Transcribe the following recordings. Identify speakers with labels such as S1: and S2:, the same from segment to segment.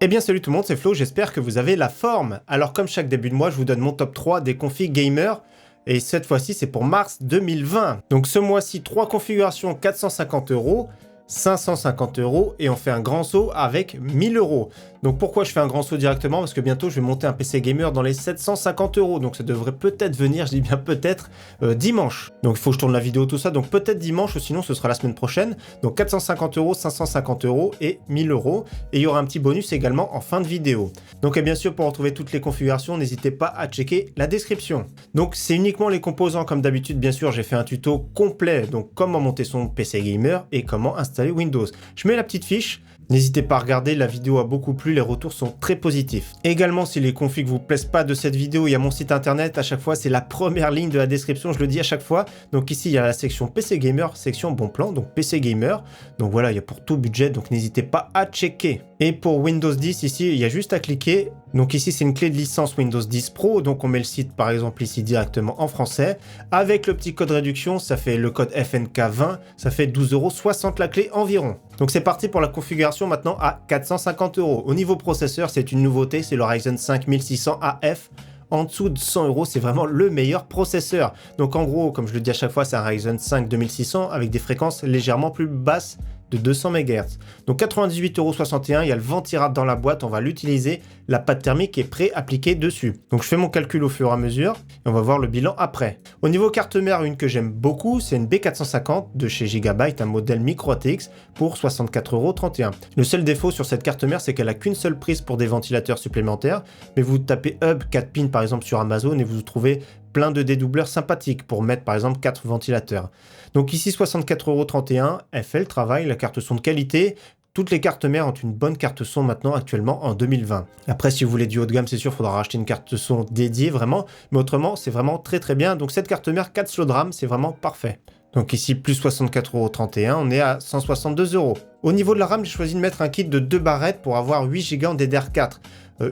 S1: Eh bien salut tout le monde, c'est Flo, j'espère que vous avez la forme. Alors comme chaque début de mois, je vous donne mon top 3 des configs gamer. Et cette fois-ci, c'est pour mars 2020. Donc ce mois-ci, 3 configurations 450 €, 550 € et on fait un grand saut avec 1000 €. Donc pourquoi je fais un grand saut directement? Parce que bientôt, je vais monter un PC gamer dans les 750 €. Donc ça devrait peut-être venir, je dis bien peut-être, dimanche. Donc il faut que je tourne la vidéo, tout ça. Donc peut-être dimanche ou sinon ce sera la semaine prochaine. Donc 450 €, 550 € et 1000 €. Et il y aura un petit bonus également en fin de vidéo. Donc et bien sûr, pour retrouver toutes les configurations, n'hésitez pas à checker la description. Donc c'est uniquement les composants comme d'habitude. Bien sûr, j'ai fait un tuto complet. Donc comment monter son PC gamer et comment installer Windows. Je mets la petite fiche. N'hésitez pas à regarder, la vidéo a beaucoup plu, les retours sont très positifs. Également, si les configs vous plaisent pas de cette vidéo, il y a mon site internet, à chaque fois c'est la première ligne de la description, je le dis à chaque fois. Donc ici il y a la section PC Gamer, section bon plan, donc PC Gamer. Donc voilà, il y a pour tout budget, donc n'hésitez pas à checker. Et pour Windows 10, ici il y a juste à cliquer. Donc ici c'est une clé de licence Windows 10 Pro, donc on met le site par exemple ici directement en français. Avec le petit code réduction, ça fait le code FNK20, ça fait 12,60 € la clé environ. Donc c'est parti pour la configuration maintenant à 450 €. Au niveau processeur, c'est une nouveauté, c'est le Ryzen 5 1600 AF. En dessous de 100 €, c'est vraiment le meilleur processeur. Donc en gros, comme je le dis à chaque fois, c'est un Ryzen 5 2600 avec des fréquences légèrement plus basses de 200 MHz. Donc 98,61 €, il y a le ventirad dans la boîte, on va l'utiliser, la pâte thermique est pré-appliquée dessus. Donc je fais mon calcul au fur et à mesure et on va voir le bilan après. Au niveau carte mère, une que j'aime beaucoup, c'est une B450 de chez Gigabyte, un modèle micro ATX pour 64,31 €. Le seul défaut sur cette carte mère, c'est qu'elle a qu'une seule prise pour des ventilateurs supplémentaires, mais vous tapez Hub 4 pins par exemple sur Amazon et vous trouvez plein de dédoubleurs sympathiques pour mettre par exemple 4 ventilateurs. Donc ici 64,31 €, elle fait le travail, la carte son de qualité. Toutes les cartes mères ont une bonne carte son maintenant actuellement en 2020. Après si vous voulez du haut de gamme, c'est sûr, il faudra racheter une carte son dédiée vraiment, mais autrement c'est vraiment très bien. Donc cette carte mère 4 slots de RAM, c'est vraiment parfait. Donc ici plus 64,31 €, on est à 162 €. Au niveau de la RAM, j'ai choisi de mettre un kit de 2 barrettes pour avoir 8 Go en DDR4.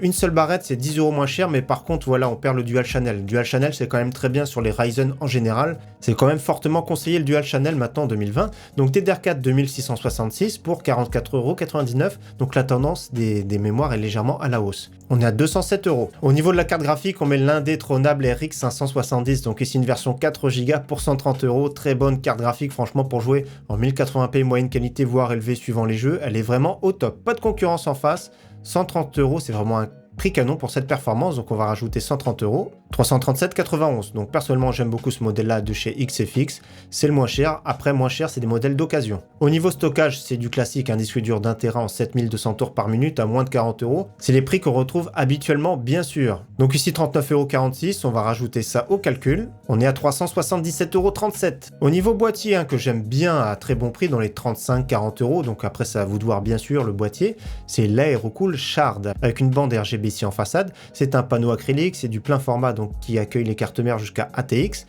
S1: Une seule barrette, c'est 10 € moins cher, mais par contre, voilà, on perd le Dual Channel. Le Dual Channel, c'est quand même très bien sur les Ryzen en général. C'est quand même fortement conseillé le Dual Channel maintenant en 2020. Donc DDR4 2666 pour 44,99 €. Donc la tendance des mémoires est légèrement à la hausse. On est à 207 €. Au niveau de la carte graphique, on met l'indétrônable RX 570. Donc ici, une version 4 Go pour 130 €. Très bonne carte graphique, franchement, pour jouer en 1080p, moyenne qualité, voire élevée suivant les jeux. Elle est vraiment au top. Pas de concurrence en face. 130 €, c'est vraiment un prix canon pour cette performance, donc on va rajouter 130 €, 337,91 €. Donc personnellement j'aime beaucoup ce modèle là de chez XFX, c'est le moins cher. Après moins cher, c'est des modèles d'occasion. Au niveau stockage, c'est du classique, un disque dur d'1 Tera en 7200 tours par minute à moins de 40 €. C'est les prix qu'on retrouve habituellement bien sûr. Donc ici 39,46 €, on va rajouter ça au calcul, on est à 377,37 €. Au niveau boîtier, que j'aime bien à très bon prix dans les 35-40 €, donc après ça à vous de voir bien sûr le boîtier, c'est l'Aerocool Shard avec une bande RGB ici en façade. C'est un panneau acrylique, c'est du plein format donc qui accueille les cartes mères jusqu'à ATX.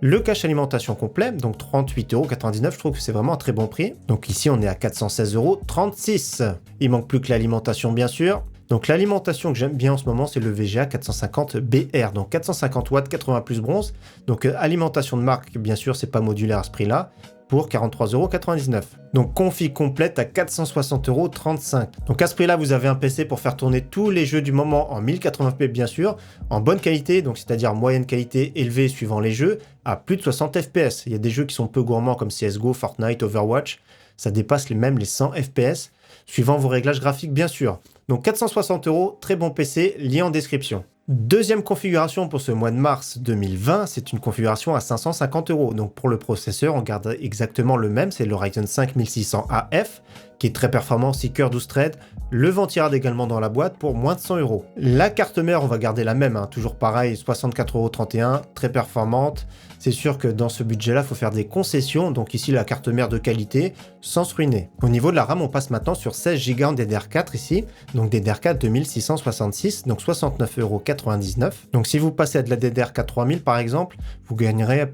S1: Le cache alimentation complet, donc 38,99 €, je trouve que c'est vraiment un très bon prix. Donc ici on est à 416,36 €. Il manque plus que l'alimentation bien sûr. Donc l'alimentation que j'aime bien en ce moment, c'est le VGA 450 BR, donc 450 watts, 80 plus bronze. Donc alimentation de marque, bien sûr, c'est pas modulaire à ce prix-là, pour 43,99 €. Donc config complète à 460,35 €. Donc à ce prix-là, vous avez un PC pour faire tourner tous les jeux du moment en 1080p bien sûr, en bonne qualité, donc c'est-à-dire moyenne qualité élevée suivant les jeux, à plus de 60 FPS. Il y a des jeux qui sont peu gourmands comme CSGO, Fortnite, Overwatch, ça dépasse même les 100 FPS, suivant vos réglages graphiques bien sûr. Donc 460 €, très bon PC, lien en description. Deuxième configuration pour ce mois de mars 2020, c'est une configuration à 550 €. Donc pour le processeur, on garde exactement le même, c'est le Ryzen 5 1600 AF, qui est très performant, 6 cœurs, 12 threads. Le ventirad également dans la boîte pour moins de 100 €. La carte mère, on va garder la même, toujours pareil, 64,31 €, très performante. C'est sûr que dans ce budget-là, il faut faire des concessions. Donc ici, la carte mère de qualité, sans se ruiner. Au niveau de la RAM, on passe maintenant sur 16 Go en DDR4 ici. Donc DDR4 2666, donc 69,99 €. Donc si vous passez à de la DDR4 3000 par exemple, vous gagnerez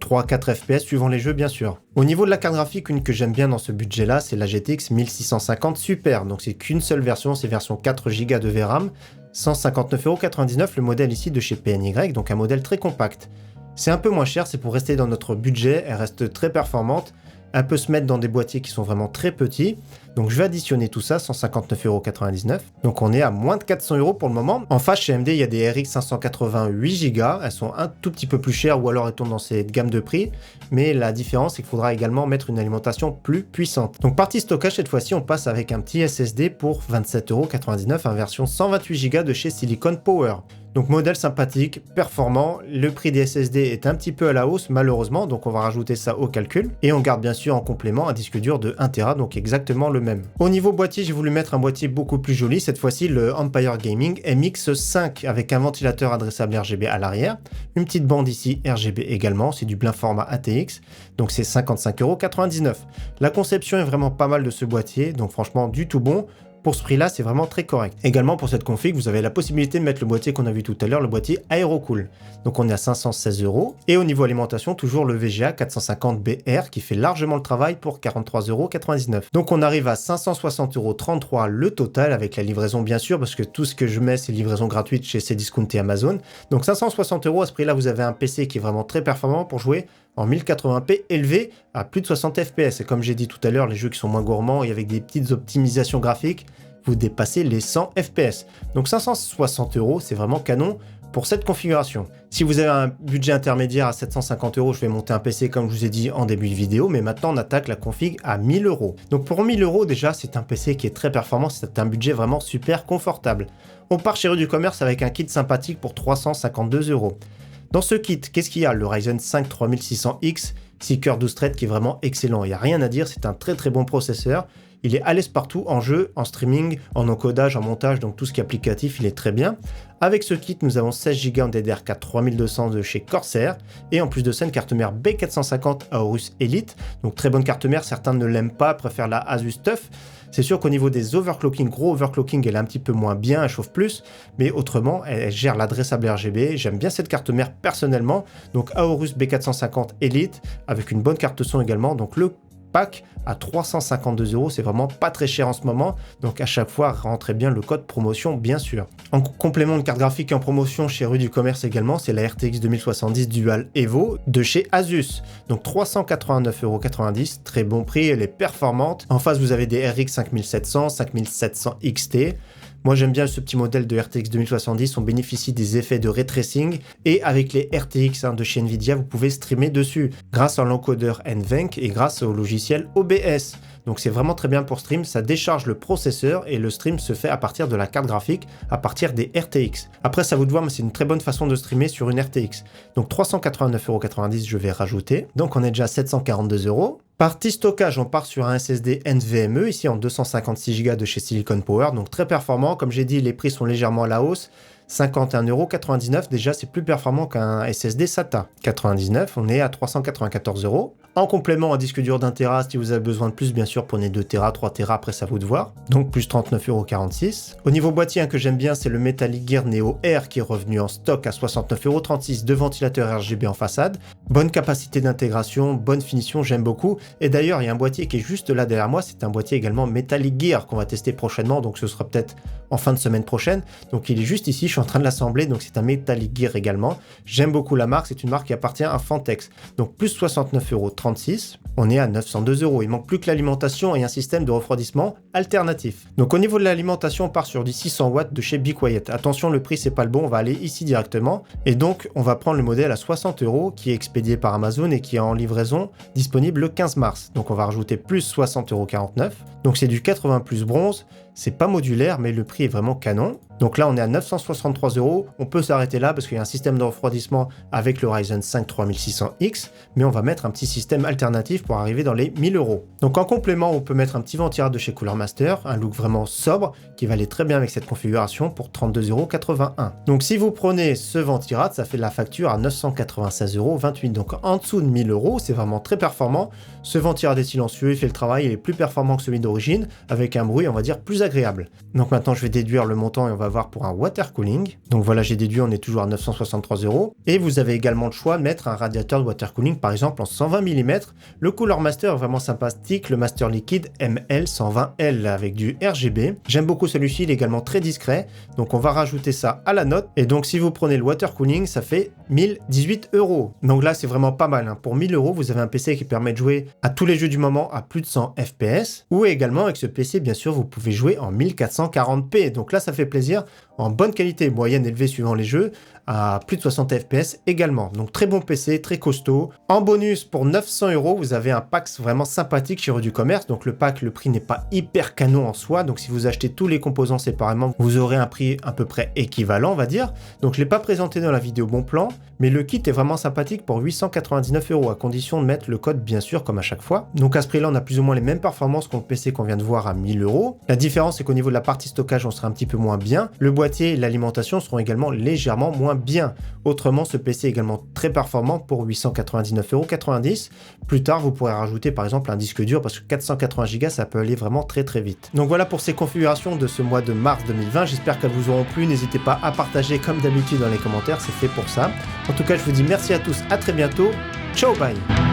S1: 3-4 FPS suivant les jeux bien sûr. Au niveau de la carte graphique, une que j'aime bien dans ce budget-là, c'est la GTX 1650 Super. Donc c'est qu'une seule version, c'est version 4 Go de VRAM, 159,99 €, le modèle ici de chez PNY, donc un modèle très compact. C'est un peu moins cher, c'est pour rester dans notre budget, elle reste très performante. Elle peut se mettre dans des boîtiers qui sont vraiment très petits. Donc je vais additionner tout ça, 159,99 €. Donc on est à moins de 400 € pour le moment. En face, chez AMD, il y a des RX 588 Go. Elles sont un tout petit peu plus chères ou alors elles tombent dans cette gamme de prix. Mais la différence, c'est qu'il faudra également mettre une alimentation plus puissante. Donc partie stockage, cette fois-ci, on passe avec un petit SSD pour 27,99 € en version 128 Go de chez Silicon Power. Donc modèle sympathique, performant, le prix des SSD est un petit peu à la hausse malheureusement, donc on va rajouter ça au calcul. Et on garde bien sûr en complément un disque dur de 1 Tera, donc exactement le même. Au niveau boîtier, j'ai voulu mettre un boîtier beaucoup plus joli, cette fois-ci le Empire Gaming MX5 avec un ventilateur adressable RGB à l'arrière, une petite bande ici RGB également, c'est du plein format ATX, donc c'est 55,99 €. La conception est vraiment pas mal de ce boîtier, donc franchement du tout bon. Pour ce prix-là, c'est vraiment très correct. Également, pour cette config, vous avez la possibilité de mettre le boîtier qu'on a vu tout à l'heure, le boîtier Aerocool. Donc on est à 516 €. Et au niveau alimentation, toujours le VGA 450BR qui fait largement le travail pour 43,99 €. Donc on arrive à 560,33 € le total avec la livraison bien sûr, parce que tout ce que je mets, c'est livraison gratuite chez Cdiscount et Amazon. Donc 560 € à ce prix-là, vous avez un PC qui est vraiment très performant pour jouer en 1080p élevé à plus de 60 FPS. Et comme j'ai dit tout à l'heure, les jeux qui sont moins gourmands et avec des petites optimisations graphiques, vous dépassez les 100 FPS. Donc 560 €, c'est vraiment canon pour cette configuration. Si vous avez un budget intermédiaire à 750 €, je vais monter un PC comme je vous ai dit en début de vidéo, mais maintenant on attaque la config à 1000 €. Donc pour 1000 € déjà, c'est un PC qui est très performant, c'est un budget vraiment super confortable. On part chez Rue du Commerce avec un kit sympathique pour 352 €. Dans ce kit, qu'est-ce qu'il y a? Le Ryzen 5 3600X, 6 cœurs 12 threads qui est vraiment excellent. Il n'y a rien à dire, c'est un très très bon processeur. Il est à l'aise partout, en jeu, en streaming, en encodage, en montage, donc tout ce qui est applicatif, il est très bien. Avec ce kit, nous avons 16 Go en DDR4 3200 de chez Corsair, et en plus de ça, une carte mère B450 Aorus Elite. Donc très bonne carte mère, certains ne l'aiment pas, préfèrent la Asus TUF. C'est sûr qu'au niveau des overclocking, gros overclocking, elle est un petit peu moins bien, elle chauffe plus, mais autrement, elle gère l'adressable RGB. J'aime bien cette carte mère personnellement, donc Aorus B450 Elite, avec une bonne carte son également, donc le pack à 352 €, c'est vraiment pas très cher en ce moment, donc à chaque fois rentrez bien le code promotion bien sûr. En complément de carte graphique en promotion chez Rue du Commerce également, c'est la RTX 2070 Dual Evo de chez Asus, donc 389,90 €, très bon prix, elle est performante. En face vous avez des RX 5700, 5700 XT. Moi j'aime bien ce petit modèle de RTX 2070, on bénéficie des effets de ray tracing et avec les RTX de chez Nvidia, vous pouvez streamer dessus grâce à l'encodeur NVENC et grâce au logiciel OBS. Donc c'est vraiment très bien pour stream, ça décharge le processeur et le stream se fait à partir de la carte graphique, à partir des RTX. Après ça vous de voir, mais c'est une très bonne façon de streamer sur une RTX. Donc 389,90 € je vais rajouter, donc on est déjà à 742 €. Partie stockage, on part sur un SSD NVMe, ici en 256 Go de chez Silicon Power, donc très performant. Comme j'ai dit, les prix sont légèrement à la hausse. 51,99 €, déjà c'est plus performant qu'un SSD SATA. 99, on est à 394 €. En complément, un disque dur d'1 Tera, si vous avez besoin de plus, bien sûr, prenez 2 Tera, 3 Tera, après ça vous de voir. Donc plus 39,46 €. Au niveau boîtier, que j'aime bien, c'est le Metallic Gear Neo Air qui est revenu en stock à 69,36 €, deux ventilateurs RGB en façade. Bonne capacité d'intégration, bonne finition, j'aime beaucoup. Et d'ailleurs, il y a un boîtier qui est juste là derrière moi, c'est un boîtier également Metallic Gear qu'on va tester prochainement, donc ce sera peut-être en fin de semaine prochaine. Donc il est juste ici, je suis en train de l'assembler, donc c'est un Metallic Gear également. J'aime beaucoup la marque, c'est une marque qui appartient à Fantex. Donc plus 69,36 €, on est à 902 €. Il manque plus que l'alimentation et un système de refroidissement alternatif. Donc au niveau de l'alimentation, on part sur du 600 watts de chez Be Quiet. Attention, le prix c'est pas le bon, on va aller ici directement. Et donc on va prendre le modèle à 60 € qui est expédié par Amazon et qui est en livraison disponible le 15 mars. Donc on va rajouter plus 60,49 €. Donc c'est du 80 plus bronze. C'est pas modulaire, mais le prix est vraiment canon. Donc là, on est à 963 €. On peut s'arrêter là parce qu'il y a un système de refroidissement avec le Ryzen 5 3600X, mais on va mettre un petit système alternatif pour arriver dans les 1000 €. Donc en complément, on peut mettre un petit ventirail de chez Cooler Master, un look vraiment sobre qui va aller très bien avec cette configuration pour 32,81 €. Donc si vous prenez ce ventirail, ça fait la facture à 996,28 €. Donc en dessous de 1000 €, c'est vraiment très performant. Ce ventirail est silencieux, il fait le travail, il est plus performant que celui d'origine, avec un bruit, on va dire, plus agréable. Donc maintenant, je vais déduire le montant et on va avoir pour un water cooling. Donc voilà, j'ai déduit, on est toujours à 963 €. Et vous avez également le choix de mettre un radiateur de water cooling, par exemple en 120 mm. Le Cooler Master est vraiment sympathique, le Master Liquide ML120L avec du RGB. J'aime beaucoup celui-ci, il est également très discret. Donc on va rajouter ça à la note. Et donc si vous prenez le water cooling, ça fait 1018 €. Donc là, c'est vraiment pas mal. Pour 1000 €, vous avez un PC qui permet de jouer à tous les jeux du moment à plus de 100 FPS. Ou également, avec ce PC, bien sûr, vous pouvez jouer en 1440p. Donc là, ça fait plaisir. En bonne qualité, moyenne élevée suivant les jeux, à plus de 60 FPS également. Donc très bon PC, très costaud. En bonus, pour 900 €, vous avez un pack vraiment sympathique chez Rue du Commerce. Donc le pack, le prix n'est pas hyper canon en soi. Donc si vous achetez tous les composants séparément, vous aurez un prix à peu près équivalent, on va dire. Donc je ne l'ai pas présenté dans la vidéo bon plan, mais le kit est vraiment sympathique pour 899 €, à condition de mettre le code bien sûr comme à chaque fois. Donc à ce prix-là, on a plus ou moins les mêmes performances qu'on le PC qu'on vient de voir à 1000 €. La différence, c'est qu'au niveau de la partie stockage, on sera un petit peu moins bien. Le boîtier et l'alimentation seront également légèrement moins bien. Autrement, ce PC est également très performant pour 899,90 €. Plus tard, vous pourrez rajouter par exemple un disque dur parce que 480 Go, ça peut aller vraiment très très vite. Donc voilà pour ces configurations de ce mois de mars 2020. J'espère qu'elles vous auront plu. N'hésitez pas à partager comme d'habitude dans les commentaires, c'est fait pour ça. En tout cas, je vous dis merci à tous, à très bientôt. Ciao, bye!